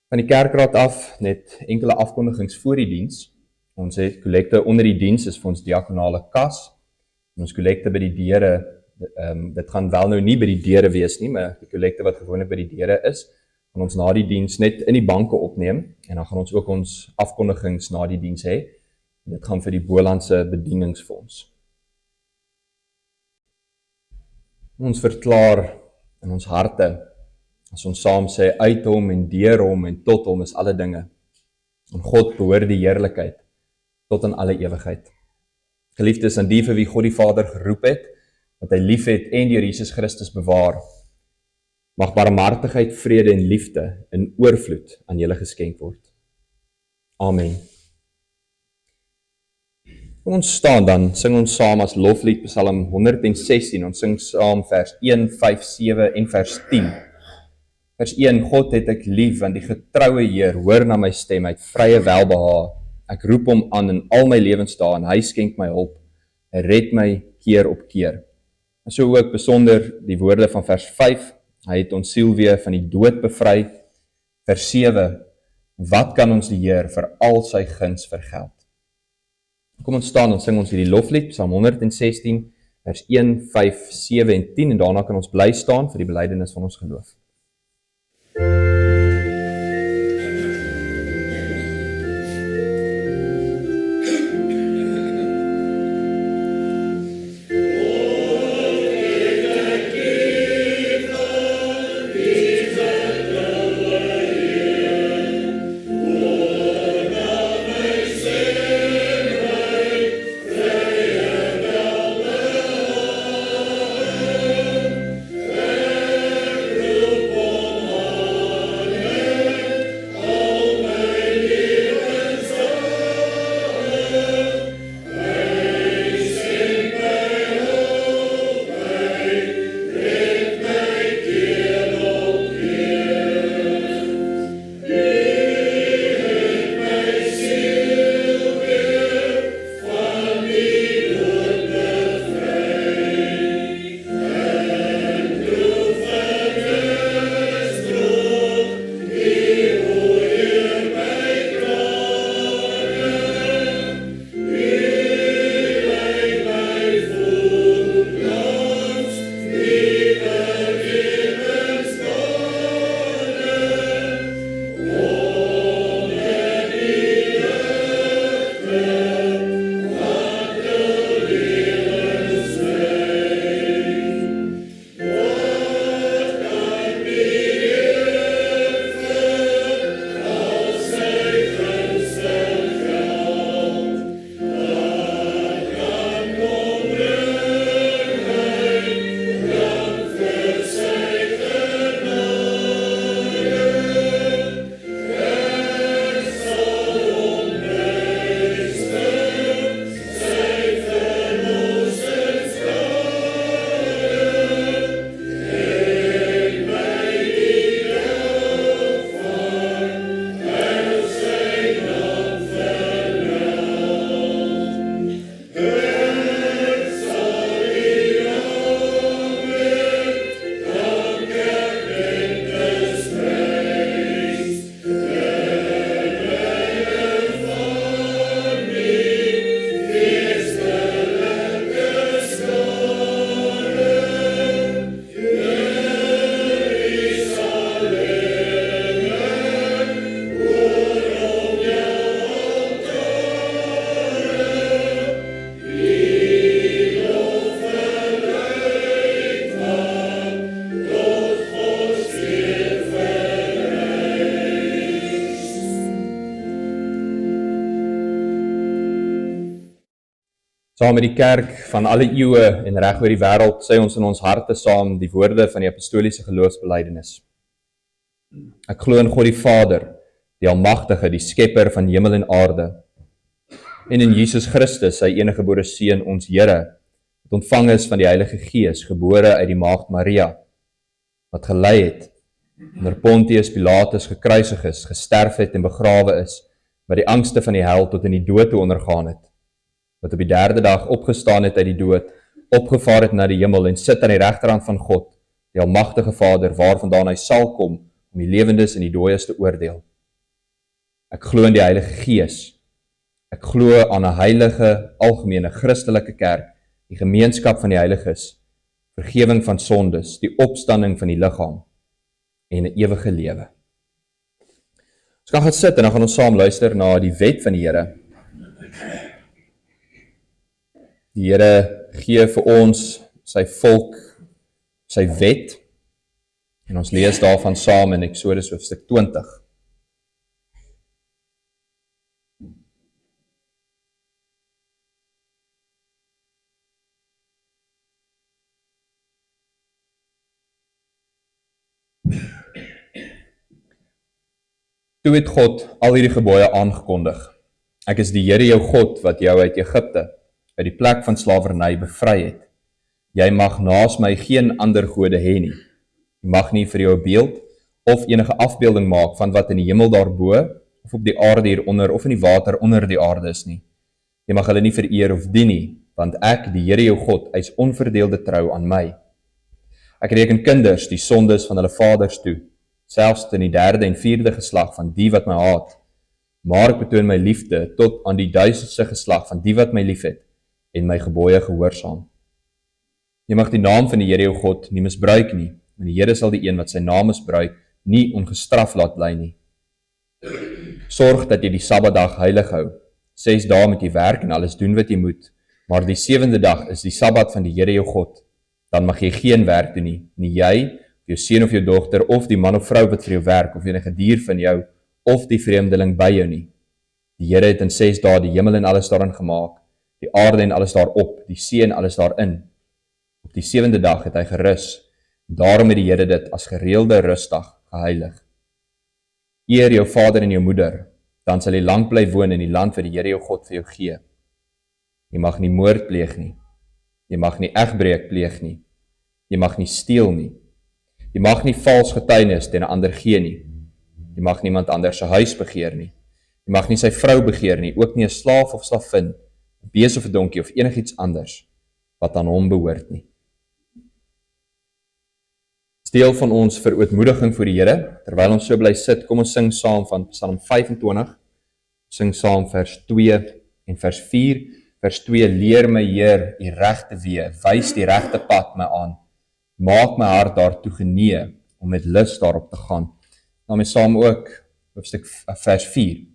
Van die kerkraad af net enkele afkondigings voor die diens. Ons het kollekte onder die diens is vir ons diakonale kas. En ons kollekte by die deure, dit gaan wel nou nie by die deure wees nie, maar die kollekte wat gewoonlik by die deure is, gaan ons na die diens net in die banke opneem, en dan gaan ons ook ons afkondigings na die diens hê. Dit gaan vir die Bolandse bedieningsfonds. Ons verklaar in ons harte, as ons saam sê, uit hom en deur hom en tot hom is alle dinge. En God behoort die heerlikheid tot in alle ewigheid. Geliefdes, aan die vir wie God die Vader geroep het, wat hy lief het en deur Jesus Christus bewaar, mag barmhartigheid, vrede en liefde in oorvloed aan julle geskenk word. Amen. Kom ons staan dan, sing ons saam as loflied Psalm 116, ons sing saam vers 1, 5, 7 en vers 10. Vers 1, God het ek lief, want die getroue Heer hoor na my stem uit vrye welbehae. Ek roep hom aan in al my lewensdae en hy skenk my hulp. Hy red my keer op keer. En so ook besonder die woorde van vers 5, hy het ons siel weer van die dood bevry. Vers 7, wat kan ons die Heer vir al sy guns vergeld? Kom ons staan en sing ons hierdie loflied, Psalm 116, vers 1, 5, 7 en 10, en daarna kan ons bly staan vir die belydenis van ons geloof. Saam met die kerk van alle eeue en reg oor die wêreld sê ons in ons harte saam die woorde van die apostoliese geloofsbelijdenis. Ek glo in God die Vader, die Almagtige, die Skepper van hemel en aarde, en in Jesus Christus, sy eniggebore Seun, ons Here, wat ontvang is van die Heilige Gees, gebore uit die maagd Maria, wat gelei het, onder Pontius Pilatus gekruisig is, gesterf het en begrawe is, wat die angste van die hel tot in die dood toe ondergaan het, wat op die derde dag opgestaan het uit die dood, opgevaar het na die hemel en sit aan die regterhand van God, die Almagtige Vader, waarvandaan hy sal kom, om die lewendes en die dooies te oordeel. Ek glo in die Heilige Gees. Ek glo aan 'n heilige, algemene, Christelike kerk, die gemeenskap van die heiliges, vergewing van sondes, die opstanding van die liggaam en 'n ewige lewe. Ons kan gaan sit en dan gaan ons saam luister na die wet van die Here. Die Here gee vir ons, sy volk, sy wet, en ons lees daarvan saam in Eksodus hoofstuk 20. Toe het God al hierdie gebooie aangekondig. Ek is die Here jou God wat jou uit Egipte, uit die plek van slawerny bevry het. Jy mag naas my geen ander gode hê nie. Jy mag nie vir jou 'n beeld of enige afbeelding maak van wat in die hemel daarbo, of op die aarde hieronder, of in die water onder die aarde is nie. Jy mag hulle nie vereer of dien nie, want ek, die Here jou God, is onverdeelde trou aan my. Ek reken kinders die sondes van hulle vaders toe, selfs in die 3de en 4de geslag van die wat my haat. Maar ek betoon my liefde tot aan die 1000ste geslag van die wat my liefhet en my gebooie gehoorsaam. Jy mag die naam van die Here jou God nie misbruik nie, want die Here sal die een wat sy naam misbruik nie ongestraf laat bly nie. Sorg dat jy die Sabbatdag heilig hou. 6 dae moet jy werk en alles doen wat jy moet, maar die 7de dag is die Sabbat van die Here jou God. Dan mag jy geen werk doen nie, nie jy, jou seun of jou dogter, of die man of vrou wat vir jou werk, of enige dier van jou, of die vreemdeling by jou nie. Die Here het in 6 dae die hemel en alles daarin gemaak, die aarde en alles daarop, die see en alles daarin. Op die 7de dag het hy gerus, daarom het die Here dit as gereelde rustdag geheilig. Eer jou vader en jou moeder, dan sal jy lank bly woon in die land wat die Here jou God vir jou gee. Jy mag nie moord pleeg nie, jy mag nie egbreek pleeg nie, jy mag nie steel nie, jy mag nie vals getuienis teen 'n ander gee nie, jy mag niemand anders se huis begeer nie, jy mag nie sy vrou begeer nie, ook nie 'n slaaf of slavin, 'n bees of 'n donkie of enigiets anders wat aan hom behoort nie. Deel van ons verootmoediging voor die Here, terwyl ons so bly sit, kom ons sing saam van Psalm 25, sing saam vers 2 en vers 4, vers 2, leer my Heer die regte weë, wys die regte pad my aan, maak my hart daartoe genee, om met lus daarop te gaan. Dan is saam ook, hoofstuk vers 4,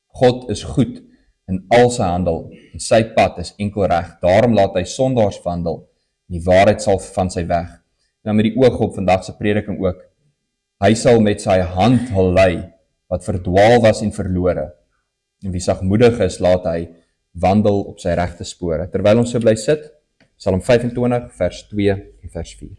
God is goed in al sy handel, en sy pad is enkel reg, daarom laat hy sondaars wandel, en die waarheid sal van sy weg. En dan met die oog op vandag se prediking ook, hy sal met sy hand hul lei, wat verdwaal was en verlore, en wie sagmoedig is, laat hy wandel op sy regte spore. Terwyl ons so bly sit, Psalm 25, vers 2 en vers 4.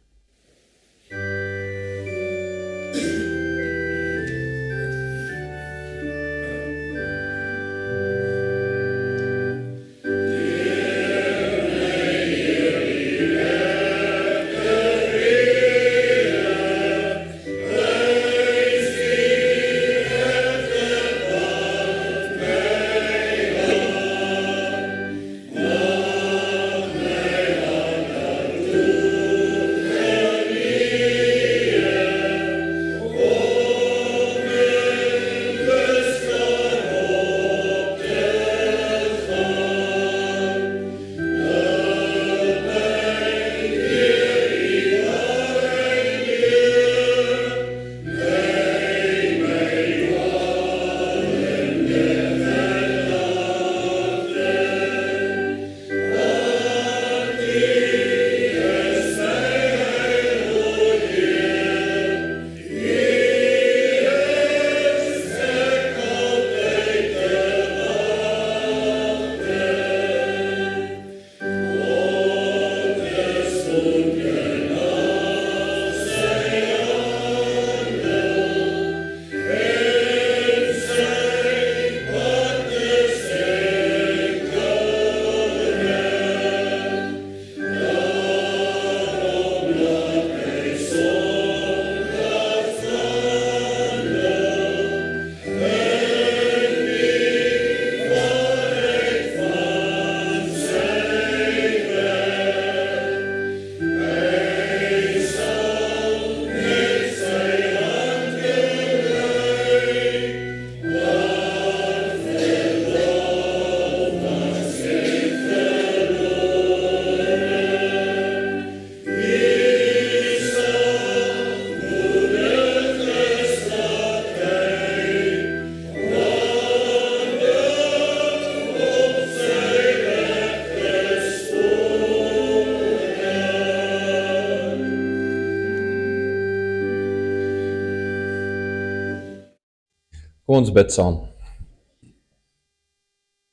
Kom ons bid saam.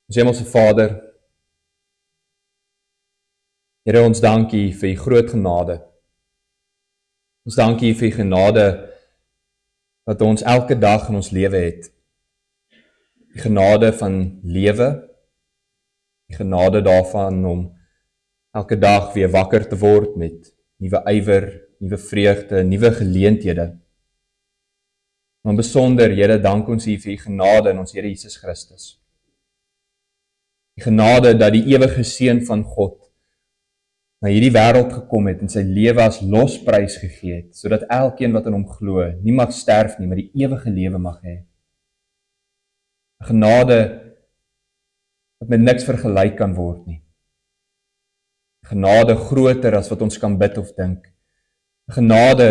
Ons Hemelse Vader, Here, ons dankie vir U groot genade. Ons dankie vir U genade wat ons elke dag in ons lewe het. Die genade van lewe, die genade daarvan om elke dag weer wakker te word met nuwe ywer, nuwe vreugde, nuwe geleenthede. Maar besonder, Here, dank ons U vir U genade in ons Here Jesus Christus. Die genade dat die ewige Seun van God na hierdie wêreld gekom het en sy lewe as losprys gegee het, sodat elkeen wat in hom glo, nie mag sterf nie, maar die ewige lewe mag hê. 'n Genade wat met niks vergelyk kan word nie. 'n Genade groter as wat ons kan bid of dink. 'n Genade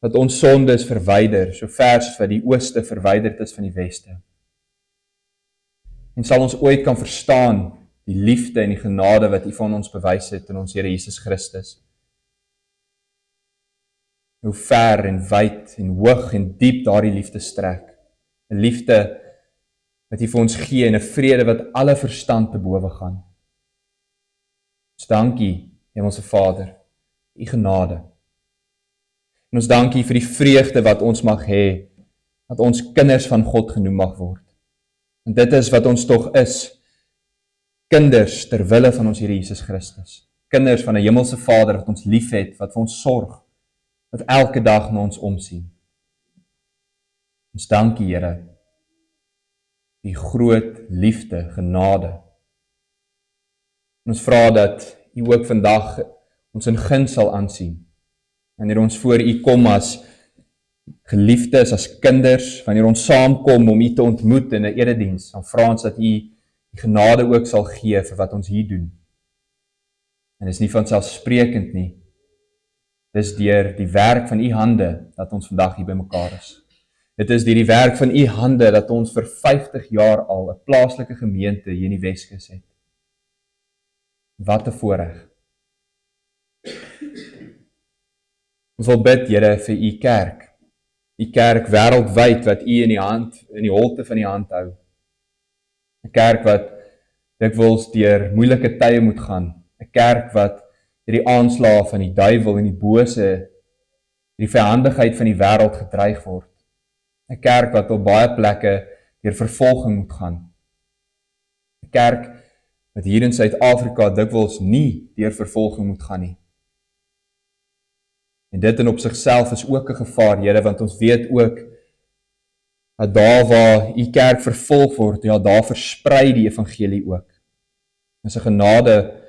wat ons sondes verwyder, so ver as wat die ooste verwyderd is van die weste. En sal ons ooit kan verstaan die liefde en die genade wat U van ons bewys het in ons Here Jesus Christus. Hoe ver en wyd en hoog en diep daardie liefde strek. 'n Liefde wat U vir ons gee en 'n vrede wat alle verstand te bowe gaan. Ons dankie, Hemelse Vader, vir U genade. En ons dankie vir die vreugde wat ons mag hê, dat ons kinders van God genoem mag word. En dit is wat ons tog is, kinders ter wille van ons Here Jesus Christus. Kinders van 'n hemelse Vader wat ons liefhet, wat vir ons sorg, wat elke dag na ons omsien. Ons dankie, Here, die groot liefde, genade. En ons vra dat U ook vandag ons in guns sal aansien. Wanneer ons voor U kom as geliefdes, as kinders, wanneer ons saamkom om U te ontmoet in 'n erediens, dan vra ons dat U die genade ook sal gee vir wat ons hier doen. En dit is nie vanselfsprekend nie. Dis deur die werk van U hande dat ons vandag hier bymekaar is. Dit is deur die werk van U hande dat ons vir 50 jaar al 'n plaaslike gemeente hier in die Weskus het. Wat 'n voorreg. Ons wil bid, Here, vir U kerk. U kerk wêreldwyd wat U in die holte van die hand hou. 'n Kerk wat dikwels deur moeilike tye moet gaan. 'n Kerk wat deur die aanslae van die duiwel en die bose, die vyandigheid van die wêreld gedreig word. 'n Kerk wat op baie plekke deur vervolging moet gaan. 'n Kerk wat hier in Suid-Afrika dikwels nie deur vervolging moet gaan nie. En dit in op sigself is ook 'n gevaar, Here, want ons weet ook dat daar waar U kerk vervolg word, ja, daar versprei die evangelie ook. Dis 'n genade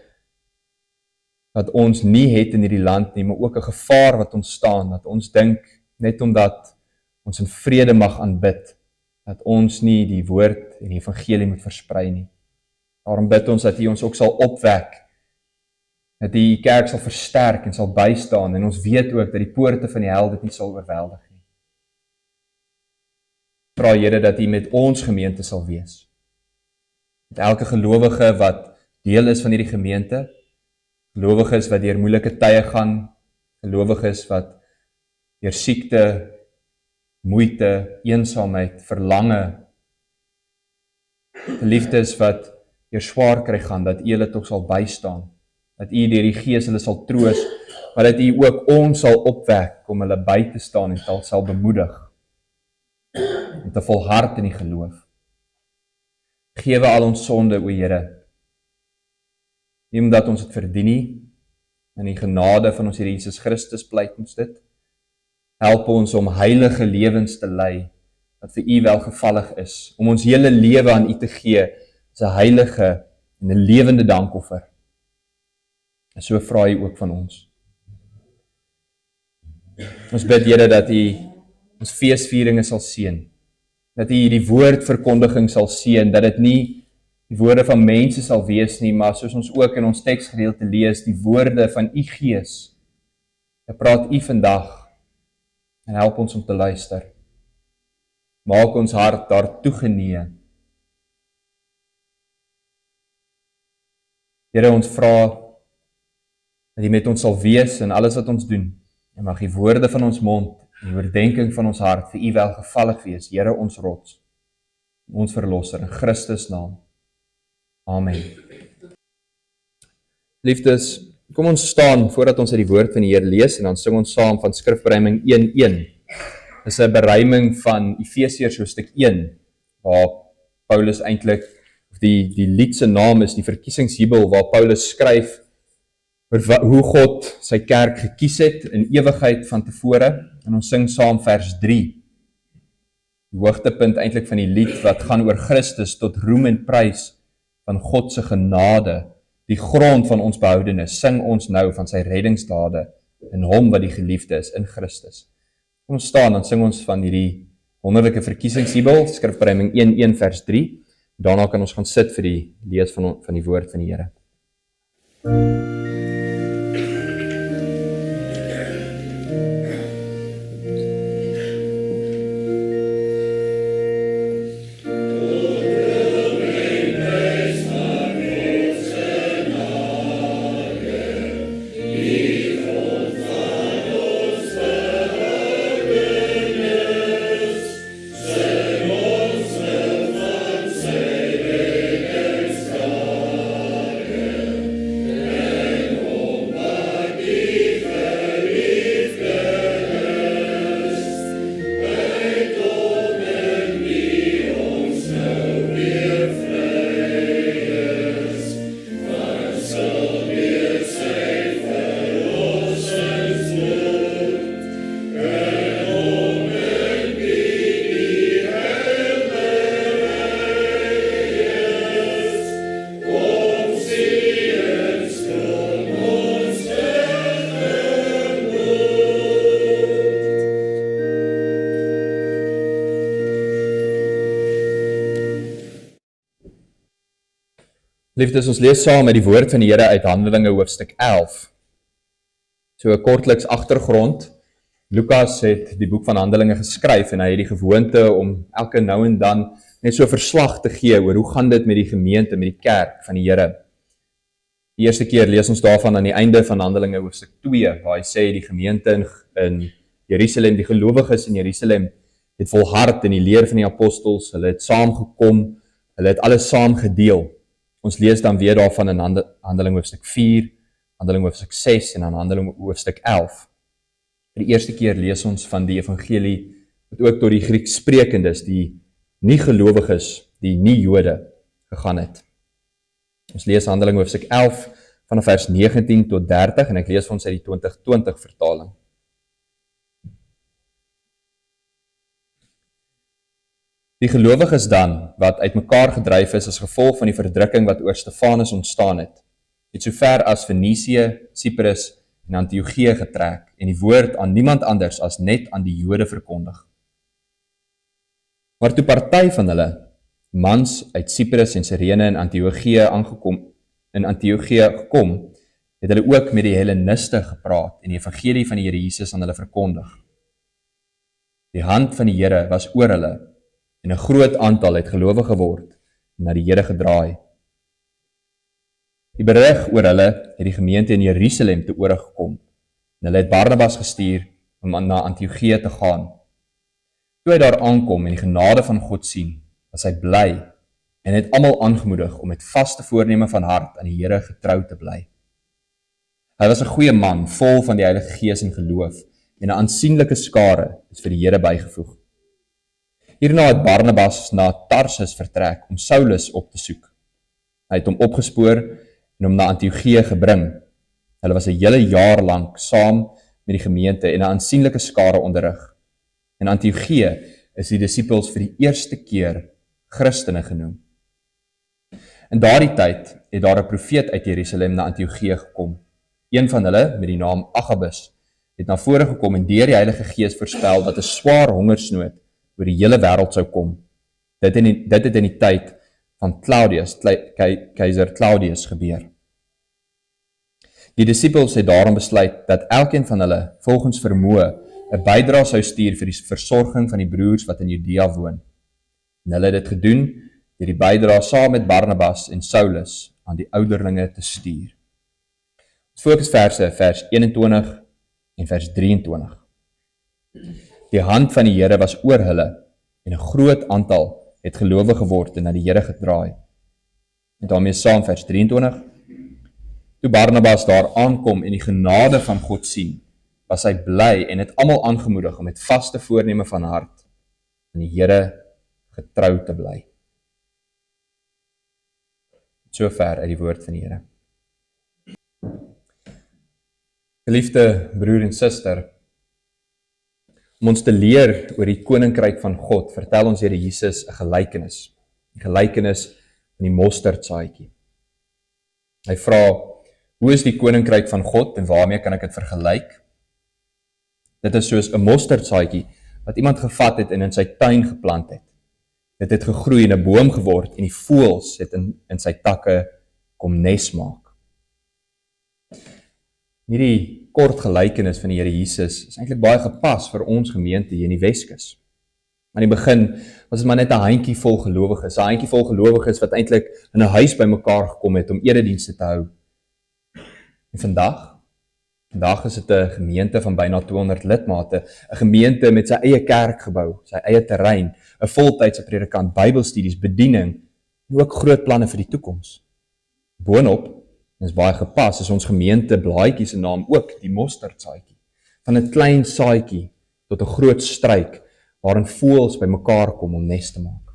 wat ons nie het in hierdie land nie, maar ook 'n gevaar wat ontstaan, dat ons dink, net omdat ons in vrede mag aanbid, dat ons nie die woord en die evangelie moet versprei nie. Daarom bid ons dat U ons ook sal opwek, dat U kerk sal versterk en sal bystaan, en ons weet ook dat die poorte van die hel dit nie sal oorweldig nie. Vra, Here, dat U met ons gemeente sal wees. Met elke gelowige wat deel is van hierdie gemeente, gelowiges wat deur moeilike tye gaan, gelowiges wat deur siekte, moeite, eensaamheid, verlange, geliefdes wat deur swaar kry gaan, dat U hulle tog sal bystaan, dat U deur die Gees hulle sal troos, maar dat U ook ons sal opwek om hulle by te staan en sal bemoedig, en te volhard in die geloof. Gewe al ons sonde, o Here, nie omdat ons het verdien nie, in die genade van ons Here Jesus Christus pleit ons dit. Help ons om heilige lewens te lei, wat vir U welgevallig is, om ons hele lewe aan U te gee, as 'n heilige en 'n lewende dankoffer. En so vra U ook van ons. Ons bid, Here, dat U ons feesvieringe sal seën, dat U die woordverkondiging sal seën, dat dit nie die woorde van mense sal wees nie, maar soos ons ook in ons teksgedeelte lees, die woorde van U Gees. Ek praat U vandag, en help ons om te luister. Maak ons hart daartoe genee. Here, ons vra dat U met ons sal wees in alles wat ons doen, en mag die woorde van ons mond en die oordenking van ons hart vir U welgevallig wees, Here ons rots. ons verlosser in Christus naam. Amen. Liefdes, kom ons staan voordat ons uit die woord van die Here lees en dan sing ons saam van skrifberuiming 1:1. Dis 'n beruiming van Efesiërs hoofstuk 1 waar Paulus eintlik die lied se naam is die verkiesingsjubel waar Paulus skryf oor hoe God sy kerk gekies het in ewigheid van tevore en ons sing saam vers 3. Die hoogtepunt eintlik van die lied wat gaan oor Christus tot roem en prys van God se genade, die grond van ons behoudenis, sing ons nou van sy reddingsdade in hom wat die geliefde is in Christus. Kom ons staan, dan sing ons van hierdie wonderlike verkiesingsjubel, skrifberuiming 1:1 vers 3. Daarna kan ons gaan sit vir die lees van die woord van die Here. Liefdes, ons lees saam met die woord van die Here uit Handelinge hoofstuk 11. So 'n kortliks agtergrond. Lukas het die boek van Handelinge geskryf en hy het die gewoonte om elke nou en dan net so 'n verslag te gee oor hoe gaan dit met die gemeente, met die kerk van die Here. Die eerste keer lees ons daarvan aan die einde van Handelinge hoofstuk 2, waar hy sê die gemeente in Jerusalem, die gelowiges in Jerusalem, het volhard in die leer van die apostels, hulle het saamgekom, hulle het alles saam gedeel. Ons lees dan weer daarvan in Handeling hoofstuk 4, Handeling hoofstuk 6 en dan Handeling hoofstuk 11. Vir die eerste keer lees ons van die evangelie wat ook tot die Griekssprekendes, die nie-gelowiges, die nie-Jode gegaan het. Ons lees Handeling hoofstuk 11 vanaf vers 19 tot 30 en ek lees vir ons uit die 2020 vertaling. Die gelowiges dan, wat uit mekaar gedryf is as gevolg van die verdrukking wat oor Stefanus ontstaan het so ver as Fenisië, Cyprus en Antiochië getrek en die woord aan niemand anders as net aan die Jode verkondig. Maar toe party van hulle, mans uit Cyprus en Cyrene in Antiochië gekom, het hulle ook met die Helleniste gepraat en die evangelie van die Here Jesus aan hulle verkondig. Die hand van die Here was oor hulle en 'n groot aantal het gelowig geword en na die Here gedraai. Die berig oor hulle het die gemeente in Jerusalem te ore gekom en hulle het Barnabas gestuur om na Antiochië te gaan. Toe hy daar aankom en die genade van God sien, was hy bly en het almal aangemoedig om met vaste voorneme van hart aan die Here getrou te bly. Hy was 'n goeie man, vol van die Heilige Gees en geloof en 'n aansienlike skare is vir die Here bygevoeg. Hierna het Barnabas na Tarsus vertrek om Saulus op te soek. Hy het hom opgespoor en hom na Antiochië gebring. Hulle was 'n hele jaar lank saam met die gemeente en 'n aansienlike skare onderrig. In Antiochië is die disippels vir die eerste keer Christene genoem. In daardie tyd het daar 'n profeet uit Jerusalem na Antiochië gekom. Een van hulle, met die naam Agabus, het na vore gekom en deur die Heilige Gees voorspel dat 'n swaar hongersnood oor die hele wêreld sou kom. Dit het in die tyd van keiser Claudius gebeur. Die disippels het daarom besluit dat elkeen van hulle volgens vermoë 'n bydrae sou stuur vir die versorging van die broers wat in Judea woon. En hulle het dit gedoen deur die bydrae saam met Barnabas en Saulus aan die ouderlinge te stuur. Ons fokusverse, vers 21 en vers 23. Die hand van die Here was oor hulle en 'n groot aantal het gelowig geword en na die Here gedraai. En daarmee saam vers 23. Toe Barnabas daar aankom en die genade van God sien, was hy bly en het almal aangemoedig om met vaste voorneme van hart aan die Here getrou te bly. So ver uit die woord van die Here. Geliefde broer en suster, om ons te leer oor die koninkryk van God, vertel ons Here Jesus 'n gelykenis. Die gelykenis van die mosterdsaadjie. Hy vra, hoe is die koninkryk van God en waarmee kan ek dit vergelyk? Dit is soos 'n mosterdsaadjie wat iemand gevat het en in sy tuin geplant het. Dit het gegroei en 'n boom geword en die voëls het in sy takke kom nes maak. Hierdie kort gelykenis van die Here Jesus is eintlik baie gepas vir ons gemeente hier in die Weskus. Aan die begin was dit maar net 'n handjie vol gelowiges, 'n handjie vol gelowiges wat eintlik in 'n huis bymekaar gekom het om eredienste te hou. En vandag is dit 'n gemeente van byna 200 lidmate, 'n gemeente met sy eie kerkgebou, sy eie terrein, 'n voltydse predikant, Bybelstudies, bediening en ook groot planne vir die toekoms. Boonop, en is baie gepas, is ons gemeente blaadjie se naam ook die mosterdsaadjie. Van 'n klein saadjie tot 'n groot struik waarin voëls bymekaar kom om nes te maak.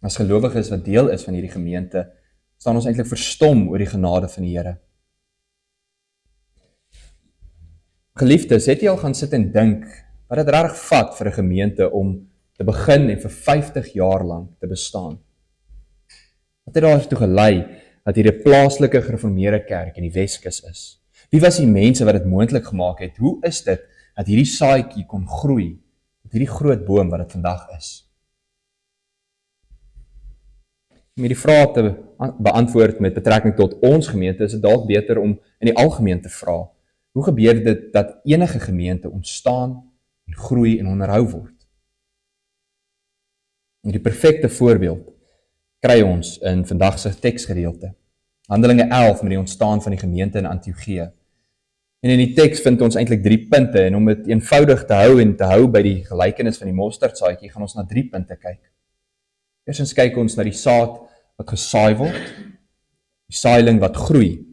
As gelowiges wat deel is van hierdie gemeente, staan ons eintlik verstom oor die genade van die Here. Geliefdes, het jy al gaan sit en dink wat dit regtig vat vir 'n gemeente om te begin en vir 50 jaar lank te bestaan? Wat het daartoe gelei dat hier 'n plaaslike gereformeerde kerk in die Weskus is? Wie was die mense wat dit moontlik gemaak het? Hoe is dit dat hierdie saadjie kon groei tot hierdie groot boom wat dit vandag is? Om hierdie vrae te beantwoord met betrekking tot ons gemeente, is dit dalk beter om in die algemeen te vra. Hoe gebeur dit dat enige gemeente ontstaan en groei en onderhou word? En die perfekte voorbeeld kry ons in vandag se teksgedeelte. Handelinge 11 met die ontstaan van die gemeente in Antiochië. En in die teks vind ons eintlik 3 punte, en om dit eenvoudig te hou by die gelykenis van die mosterdsaadjie, gaan ons na 3 punte kyk. Eerstens kyk ons na die saad wat gesaai word, die saailing wat groei,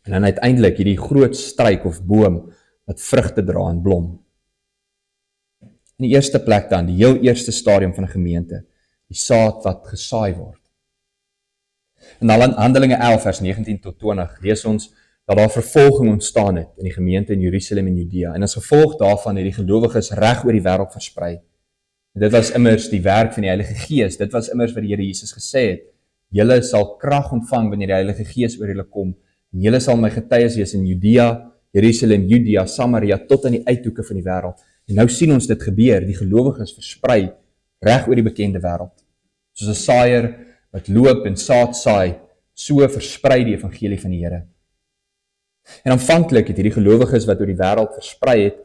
en dan uiteindelik hierdie groot struik of boom wat vrugte dra en blom. In die eerste plek dan, die heel eerste stadium van 'n gemeente, die saad wat gesaai word. In Handelinge 11 vers 19 tot 20 lees ons dat daar vervolging ontstaan het in die gemeente in Jerusalem en Judea, en as gevolg daarvan het die gelowiges reg oor die wêreld versprei. En dit was immers die werk van die Heilige Gees, dit was immers wat die Here Jesus gesê het, julle sal krag ontvang wanneer die Heilige Gees oor julle kom, en julle sal my getuies wees in Judea, Jerusalem, Judea, Samaria, tot aan die uithoeke van die wêreld. En nou sien ons dit gebeur, die gelowiges versprei reg oor die bekende wêreld. Soos 'n saaier wat loop en saad saai, so versprei die evangelie van die Here. En aanvanklik het hierdie gelowiges wat oor die wêreld versprei het,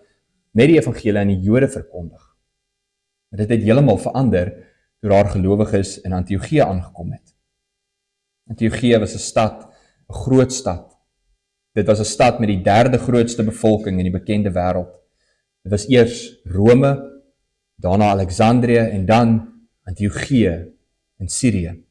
net die evangelie aan die Jode verkondig. Maar dit het heeltemal verander toe daar gelowiges in Antiochië aangekom het. Antiochië was 'n stad, 'n groot stad. Dit was 'n stad met die 3de grootste bevolking in die bekende wêreld. Dit was eers Rome, daarna Alexandrië en dan Antiochië in Sirië.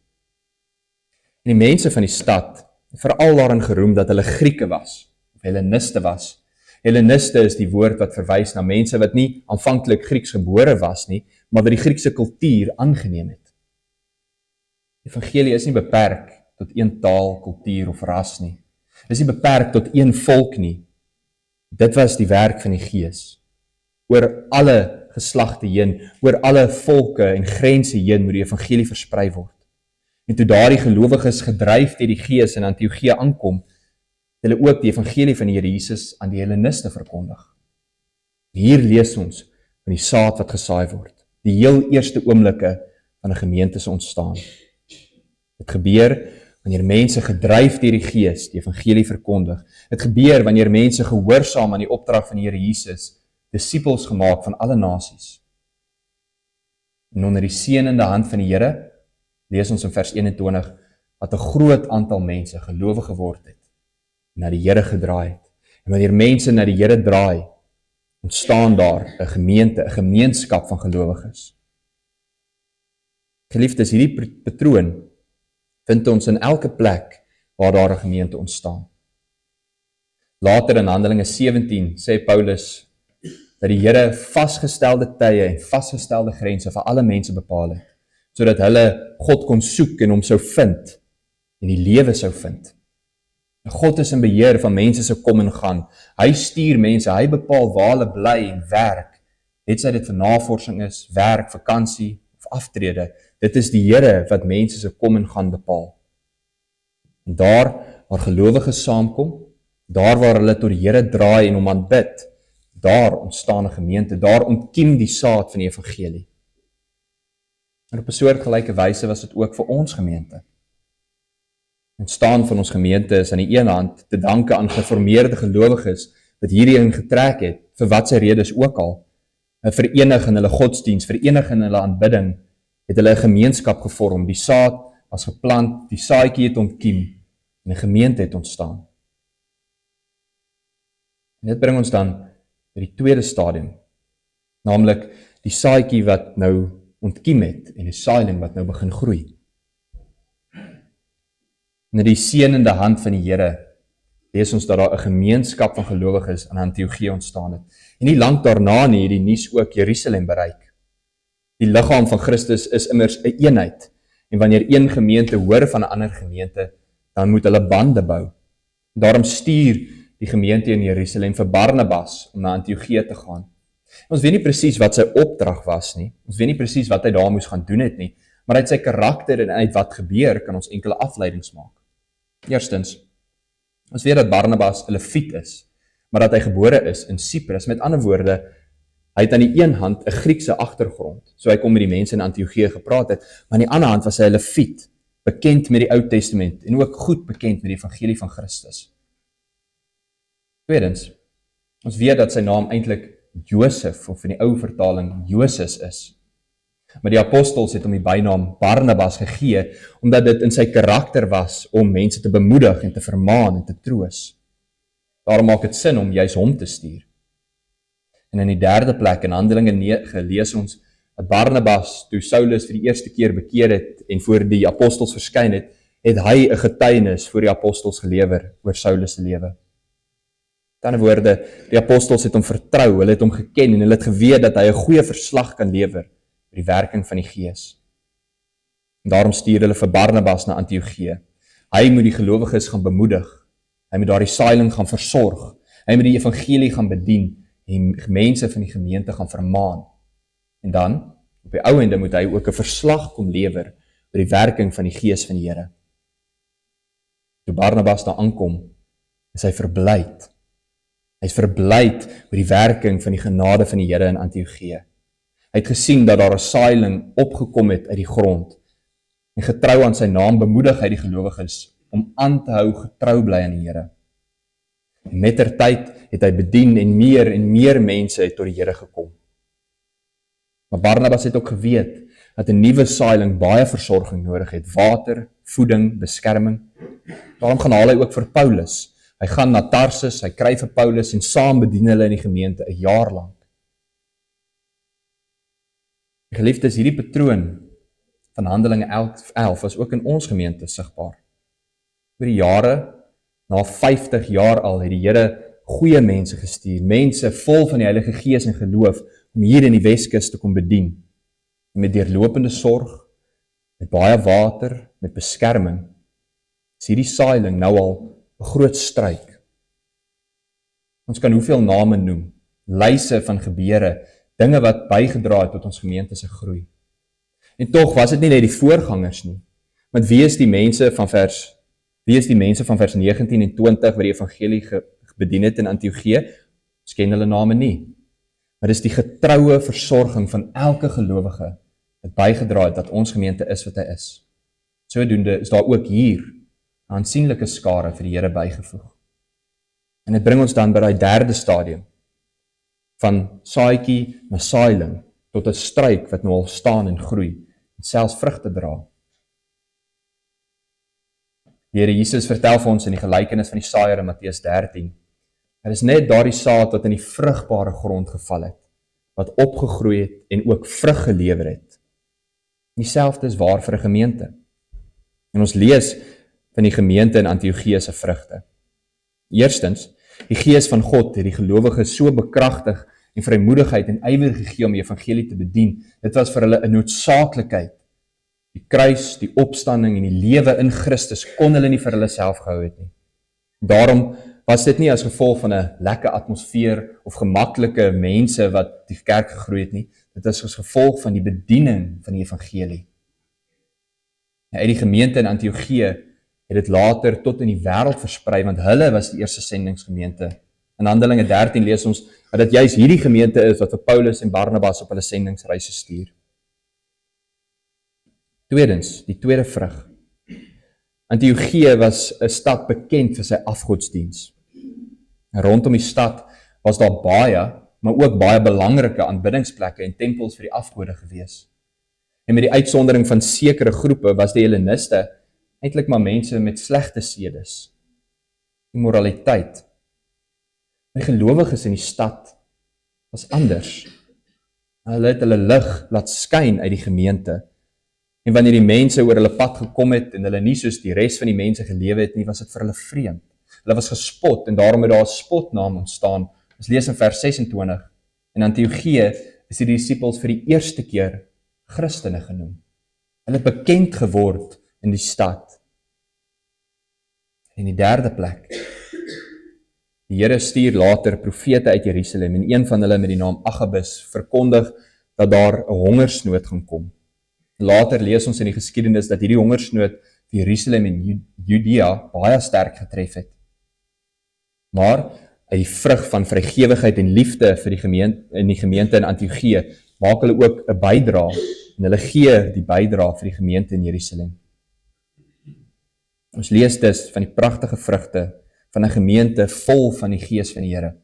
En die mense van die stad het veral daarin geroem dat hulle Grieke was, of Helleniste was. Helleniste is die woord wat verwys na mense wat nie aanvanklik Grieks gebore was nie, maar wat die Griekse kultuur aangeneem het. Die evangelie is nie beperk tot een taal, kultuur of ras nie. Dit is nie beperk tot een volk nie. Dit was die werk van die Gees. Oor alle geslagte heen, oor alle volke en grense heen moet die evangelie versprei word. En toe daardie gelowiges gedryf deur die Gees in Antiochië aankom, het hulle ook die evangelie van die Here Jesus aan die Helleniste verkondig. Hier lees ons van die saad wat gesaai word, die heel eerste oomblikke van 'n gemeente se ontstaan. Dit gebeur wanneer mense gedryf deur die Gees die evangelie verkondig. Dit gebeur wanneer mense gehoorsaam aan die opdrag van die Here Jesus, disippels gemaak van alle nasies. En onder die seënende hand van die Here, lees ons in vers 21, wat 'n groot aantal mense gelowig geword het, na die Here gedraai het. En wanneer mense na die Here draai, ontstaan daar 'n gemeente, 'n gemeenskap van gelowiges. Geliefdes, hierdie patroon vind ons in elke plek waar daar 'n gemeente ontstaan. Later in Handelinge 17 sê Paulus dat die Here vasgestelde tye en vasgestelde grense vir alle mense bepaal het, sodat hulle God kon soek en hom sou vind en die lewe sou vind. God is in beheer van mense se kom en gaan. Hy stuur mense, hy bepaal waar hulle bly en werk. Het sy dit vir navorsing is, werk, vakansie of aftrede. Dit is die Here wat mense se kom en gaan bepaal. En daar waar gelowiges saamkom, daar waar hulle tot die Here draai en hom aanbid, daar ontstaan 'n gemeente, daar ontkiem die saad van die evangelie. En op 'n soortgelyke wyse was dit ook vir ons gemeente. Ontstaan van ons gemeente is aan die een hand te danke aan geformeerde gelowiges wat hierheen getrek het, vir wat sy redes ook al, verenig in hulle godsdiens, verenig in hulle aanbidding, het hulle 'n gemeenskap gevorm, die saad was geplant, die saadjie het ontkiem, en 'n gemeente het ontstaan. En dit bring ons dan by die tweede stadium, naamlik die saadjie wat nou ontkiem het, en die saailing wat nou begin groei. En in die seënende hand van die Here lees ons dat daar 'n gemeenskap van gelowiges in Antiochië ontstaan het. En nie lank daarna nie het die nuus ook Jerusalem bereik. Die liggaam van Christus is immers 'n eenheid. En wanneer een gemeente hoor van 'n ander gemeente, dan moet hulle bande bou. Daarom stuur die gemeente in Jerusalem vir Barnabas om na Antiochië te gaan. Ons weet nie presies wat sy opdrag was nie. Ons weet nie presies wat hy daar moes gaan doen het nie. Maar uit sy karakter en uit wat gebeur, kan ons enkele afleidings maak. Eerstens, ons weet dat Barnabas 'n Lewiet is, maar dat hy gebore is in Cyprus. Met ander woorde, hy het aan die een hand 'n Griekse agtergrond, so hy kon met die mense in Antiochië gepraat het, maar aan die ander hand was hy 'n Lewiet, bekend met die Ou Testament en ook goed bekend met die evangelie van Christus. Tweedens, ons weet dat sy naam eintlik Josef, of in die ou vertaling Joses is. Maar die apostels het hom die bynaam Barnabas gegee, omdat dit in sy karakter was om mense te bemoedig en te vermaan en te troos. Daarom maak dit sin om juis hom te stuur. En in die derde plek, in Handelinge 9, lees ons dat Barnabas, toe Saulus vir die eerste keer bekeer het en voor die apostels verskyn het, het hy 'n getuienis voor die apostels gelewer oor Saulus se lewe. Met ander woorde, die apostels het hom vertrou, hulle het hom geken en hulle het geweet dat hy 'n goeie verslag kan lewer oor die werking van die Gees. En daarom stuur hulle vir Barnabas na Antiochië. Hy moet die gelowiges gaan bemoedig, hy moet daardie saailing gaan versorg, hy moet die evangelie gaan bedien en mense van die gemeente gaan vermaan. En dan, op die ou ende moet hy ook 'n verslag kom lewer oor die werking van die Gees van die Here. Toe Barnabas daar aankom, is hy verblyd. Hy is verblyd oor die werking van die genade van die Here in Antiochië. Hy het gesien dat daar 'n saailing opgekom het uit die grond. En getrou aan sy naam bemoedig hy die gelowiges om aan te hou getrou bly aan die Here. En mettertyd het hy bedien en meer mense het tot die Here gekom. Maar Barnabas het ook geweet dat 'n nuwe saailing baie versorging nodig het, water, voeding, beskerming. Daarom gaan haal hy ook vir Paulus. Hy gaan na Tarsus, hy kry vir Paulus en saam bedien hulle in die gemeente 'n jaar lank. Geliefdes, hierdie patroon van Handelinge 11 was ook in ons gemeente sigbaar. Oor die jare, na 50 jaar al, het die Here goeie mense gestuur, mense vol van die Heilige Gees en geloof, om hier in die Weskus te kom bedien. En met deurlopende sorg, met baie water, met beskerming, is hierdie saailing nou al 'n groot struik. Ons kan hoeveel name noem, lyse van gebeure, dinge wat bygedra het tot ons gemeente se groei. En tog was dit nie net die voorgangers nie, want wie is die mense van vers 19 en 20 wat die evangelie bedien het in Antiochië? Ons ken hulle name nie. Maar dis die getroue versorging van elke gelowige wat bygedra het dat ons gemeente is wat hy is. Sodoende is daar ook hier 'n aansienlike skare vir die Here bygevoeg. En dit bring ons dan by daai derde stadium van saadjie na saailing tot 'n struik wat nou al staan en groei en selfs vrugte dra. Die Here Jesus vertel vir ons in die gelykenis van die saaier in Matteus 13. Dit is net daardie saad wat in die vrugbare grond geval het, wat opgegroei het en ook vrug gelewer het. Dieselfde is waar vir 'n gemeente. En ons lees van die gemeente in Antiochië se vrugte. Eerstens, die Gees van God het die gelowiges so bekragtig en vrymoedigheid en ywer gegee om die evangelie te bedien. Dit was vir hulle 'n noodsaaklikheid. Die kruis, die opstanding en die lewe in Christus kon hulle nie vir hulle self gehou het nie. Daarom was dit nie as gevolg van 'n lekker atmosfeer of gemaklike mense wat die kerk gegroei het nie. Dit is as gevolg van die bediening van die evangelie. En uit die gemeente in Antiochië het dit later tot in die wêreld versprei, want hulle was die eerste sendingsgemeente. In Handelinge 13 lees ons dat dit juis hierdie gemeente is wat vir Paulus en Barnabas op hulle sendingsreise stuur. Tweedens, die tweede vrug. Antiochië was 'n stad bekend vir sy afgodsdiens. Rondom die stad was daar baie, maar ook baie belangrike aanbiddingsplekke en tempels vir die afgode gewees. En met die uitsondering van sekere groepe was die Helleniste eintlik maar mense met slegte sedes, immoraliteit. Die gelowiges in die stad was anders. Hulle het hulle lig laat skyn uit die gemeente. En wanneer die mense oor hulle pad gekom het en hulle nie soos die res van die mense gelewe het nie, was dit vir hulle vreemd. Hulle was gespot en daarom het daar 'n spotnaam ontstaan. Ons lees in vers 26. In Antiochië is die disippels vir die eerste keer Christene genoem. Hulle het bekend geword in die stad. En die derde plek. Die Here stuur later profete uit Jerusalem en een van hulle met die naam Agabus verkondig dat daar 'n hongersnood gaan kom. Later lees ons in die geskiedenis dat hierdie hongersnood vir Jerusalem en Judea baie sterk getref het. Maar uit die vrug van vrygewigheid en liefde vir die gemeente in Antiochië maak hulle ook 'n bydrae en hulle gee die bydrae vir die gemeente in Jerusalem. Ons lees dus van die pragtige vrugte van 'n gemeente vol van die Gees van die Here. 'n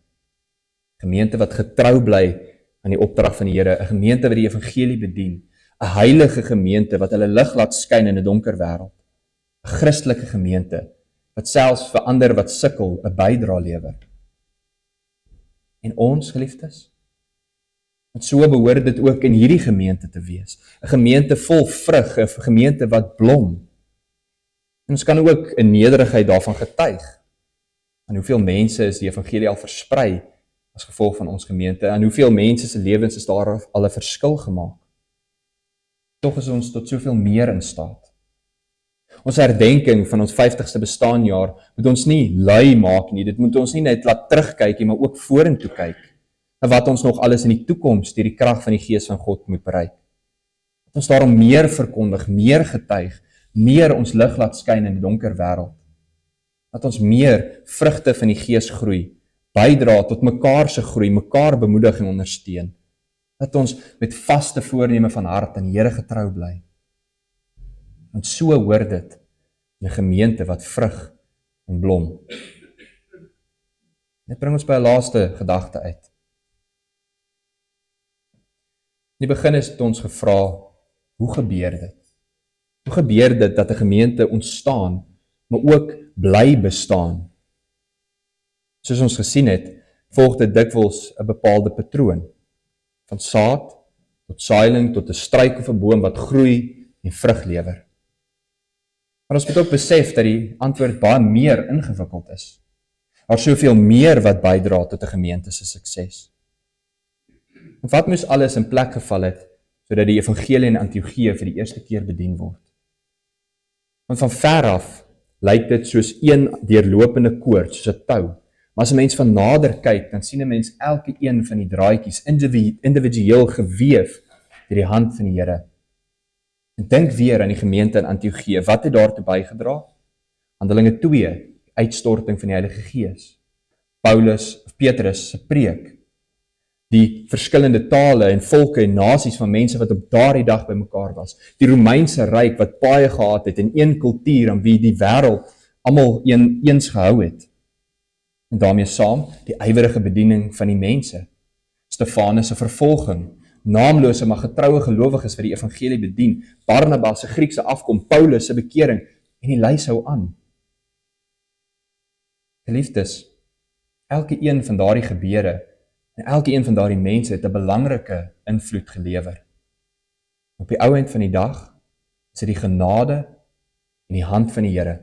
Gemeente wat getrou bly aan die opdrag van die Here, 'n gemeente wat die evangelie bedien, 'n heilige gemeente wat hulle lig laat skyn in 'n donker wêreld, 'n Christelike gemeente wat selfs vir ander wat sukkel 'n bydrae lewer. En ons, geliefdes, want so behoort dit ook in hierdie gemeente te wees, 'n gemeente vol vrug, 'n gemeente wat blom. En ons kan ook in nederigheid daarvan getuig. Aan hoeveel mense is die evangelie al versprei as gevolg van ons gemeente, en hoeveel mense se lewens is daar al 'n verskil gemaak. Tog is ons tot soveel meer in staat. Ons herdenking van ons 50ste bestaanjaar moet ons nie lui maak nie, dit moet ons nie net laat terugkyk nie, maar ook vorentoe kyk, en wat ons nog alles in die toekoms deur die krag van die Gees van God moet bereik. Ons daarom meer verkondig, meer getuig, meer ons lig laat skyn in die donker wêreld. Dat ons meer vrugte van die Gees groei, bydra tot mekaar se groei, mekaar bemoedig en ondersteun. Dat ons met vaste voorneme van hart aan die Here getrou bly. Want so hoort dit in 'n gemeente wat vrug en blom. Dit bring ons by 'n laaste gedagte uit. In die begin is dit ons gevra, hoe gebeur dit? Hoe gebeur dit dat 'n gemeente ontstaan, maar ook bly bestaan? Soos ons gesien het, volg dit dikwels 'n bepaalde patroon. Van saad, tot saailing, tot 'n struik of 'n boom wat groei en vrug lewer. Maar ons moet ook besef dat die antwoord baie meer ingewikkeld is. Daar is soveel meer wat bydra tot 'n gemeente se sukses. En wat moes alles in plek geval het, sodat die evangelie in Antiochië vir die eerste keer bedien word? Want van ver af lyk dit soos een deurlopende koord, soos 'n tou. Maar as 'n mens van nader kyk, dan sien 'n mens elke een van die draadjies individueel geweef deur die hand van die Here. En dink weer aan die gemeente in Antiochië, wat het daartoe bygedra? Handelinge 2, uitstorting van die Heilige Gees. Petrus se preek. Die verskillende tale en volke en nasies van mense wat op daardie dag bymekaar was. Die Romeinse ryk wat baie gehad het en een kultuur aan wie die wêreld almal eens gehou het. En daarmee saam die ywerige bediening van die mense. Stefanus se vervolging, naamlose maar getroue gelowiges vir die evangelie bedien, Barnabas se Griekse afkom, Paulus se bekering en die lys hou aan. Geliefdes, elke een van daardie gebeure en elke een van daardie mense het 'n belangrike invloed gelewer. Op die ou end van die dag is dit die genade en die hand van die Here.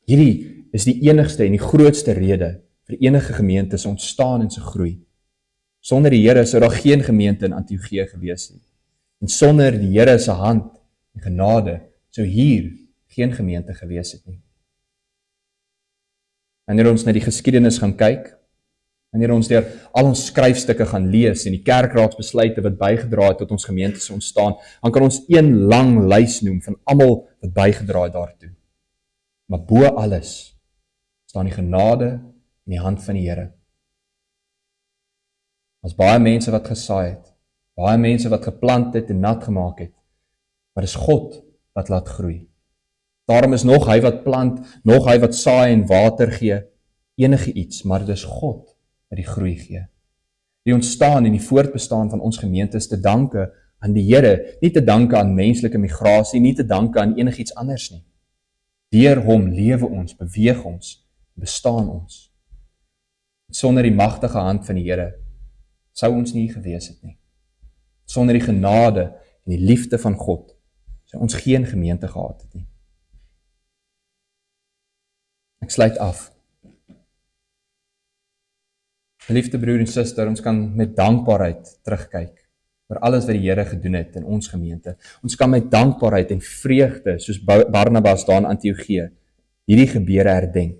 Hierdie is die enigste en die grootste rede vir enige gemeente se ontstaan en se groei. Sonder die Here sou daar geen gemeente in Antiochië gewees het. En sonder die Here se hand en genade sou hier geen gemeente gewees het nie. Wanneer ons na die geskiedenis gaan kyk, wanneer ons deur al ons skryfstukke gaan lees en die kerkraadsbesluite wat bygedra het tot ons gemeente se ontstaan, dan kan ons een lang lys noem van almal wat bygedra het daartoe. Maar bo alles staan die genade en die hand van die Here. Ons baie mense wat gesaai het, baie mense wat geplant het en nat gemaak het, maar dis God wat laat groei. Daarom is nog hy wat plant, nog hy wat saai en water gee, enige iets, maar dis God wat die groei gee. Die ontstaan en die voortbestaan van ons gemeente is te danke aan die Here, nie te danke aan menslike migrasie, nie te danke aan enigiets anders nie. Deur hom lewe ons, beweeg ons, bestaan ons. Sonder die magtige hand van die Here sou ons nie gewees het nie. Sonder die genade en die liefde van God sou ons geen gemeente gehad het nie. Ek sluit af. Geliefde broer en suster, ons kan met dankbaarheid terugkyk oor alles wat die Here gedoen het in ons gemeente. Ons kan met dankbaarheid en vreugde, soos Barnabas daar in Antiochië, hierdie gebeure herdenk.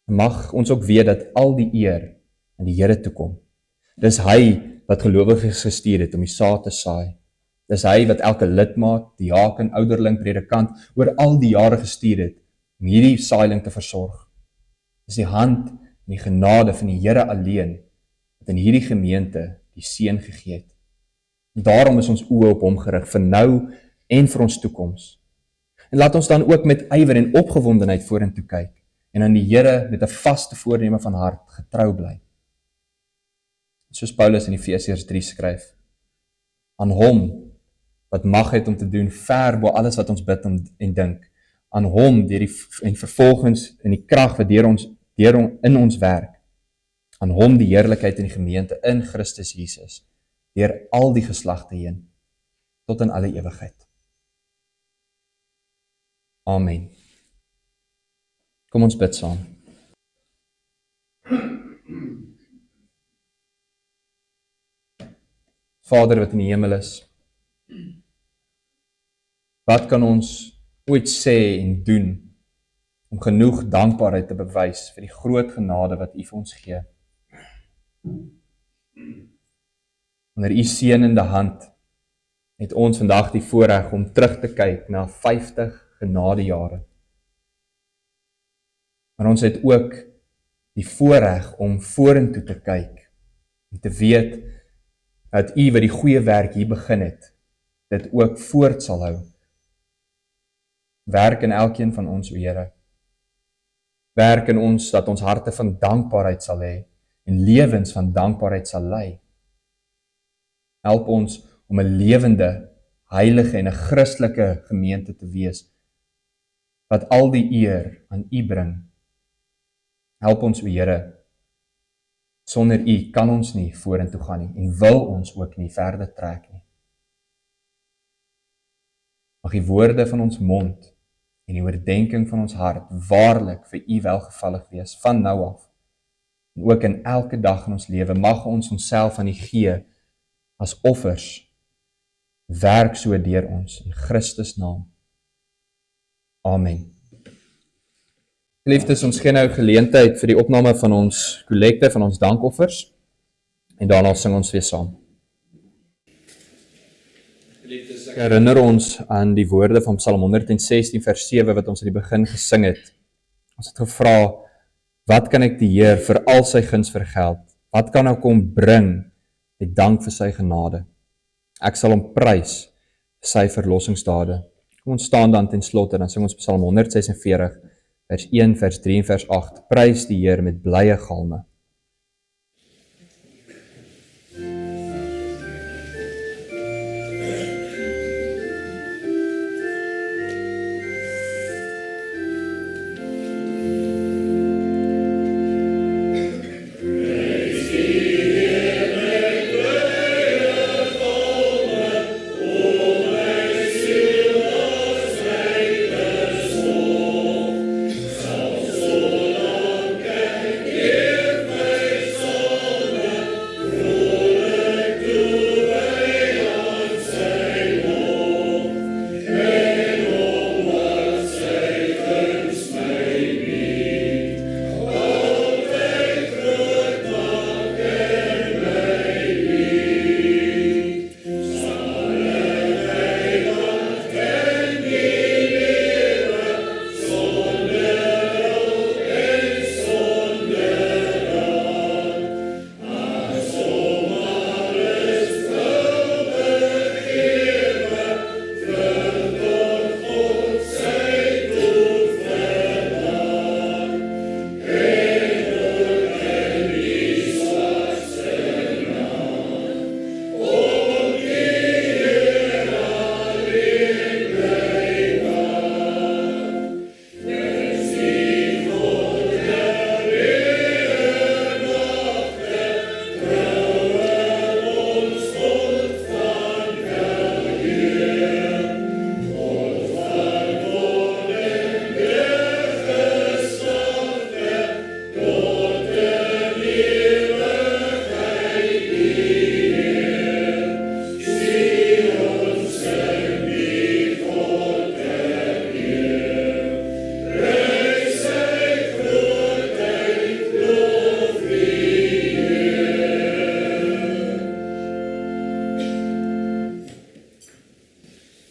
Mag ons ook weet dat al die eer aan die Here toe kom. Dis hy wat gelowiges gestuur het om die saad te saai. Dis hy wat elke lidmaat, diaken, ouderling, predikant oor al die jare gestuur het om hierdie saailing te versorg. Dis die hand en die genade van die Here alleen wat in hierdie gemeente die seën gegee het. En daarom is ons oë op hom gerig vir nou en vir ons toekoms. En laat ons dan ook met ywer en opgewondenheid vorentoe kyk en aan die Here met 'n vaste voorneme van hart getrou bly. Soos Paulus in Efesiërs 3 skryf, aan hom wat mag het om te doen ver bo alles wat ons bid en dink, aan hom en vervolgens in die krag wat in ons werk, aan hom die heerlikheid in die gemeente in Christus Jesus, deur al die geslagte heen, tot in alle ewigheid. Amen. Kom ons bid saam. Vader wat in die hemel is, wat kan ons ooit sê en doen om genoeg dankbaarheid te bewys vir die groot genade wat U vir ons gee? Onder U seënende hand het ons vandag die voorreg om terug te kyk na 50 genadejare. Maar ons het ook die voorreg om vorentoe te kyk en te weet dat U wat die goeie werk hier begin het, dit ook voort sal hou. Werk in elkeen van ons, o Here. Werk in ons dat ons harte van dankbaarheid sal hê en lewens van dankbaarheid sal lei. Help ons om 'n lewende, heilige en 'n Christelike gemeente te wees wat al die eer aan U bring. Help ons, o Here. Sonder U kan ons nie vorentoe gaan nie en wil ons ook nie verder trek nie. Mag die woorde van ons mond en die oordenking van ons hart waarlik vir U welgevallig wees van nou af. En ook in elke dag in ons lewe mag ons onsself aan U gee as offers. Werk so deur ons in Christus naam. Amen. Geliefdes, ons gee nou geleentheid vir die opname van ons kollekte, van ons dankoffers, en daarna sing ons weer saam. Geliefdes, ek herinner ons aan die woorde van Psalm 116 vers 7 wat ons in die begin gesing het. Ons het gevra, wat kan ek die Heer vir al sy guns vergeld? Wat kan ek hom bring met dank vir sy genade? Ek sal hom prys vir sy verlossingsdade. Kom ons staan dan ten slotte, dan sing ons Psalm 146 vers 1, vers 3 en vers 8. Prys die Heer met blye galme. Praise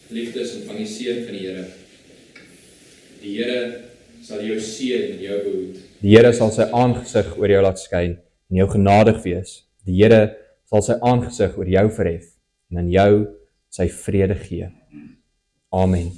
Liefdes ontvang die seën van die Here. Die Here sal jou seën en jou behoed. Die Here sal sy aangesig oor jou laat skyn en jou genadig wees. Die Here sal sy aangesig oor jou verhef en aan jou sy vrede gee. Amen.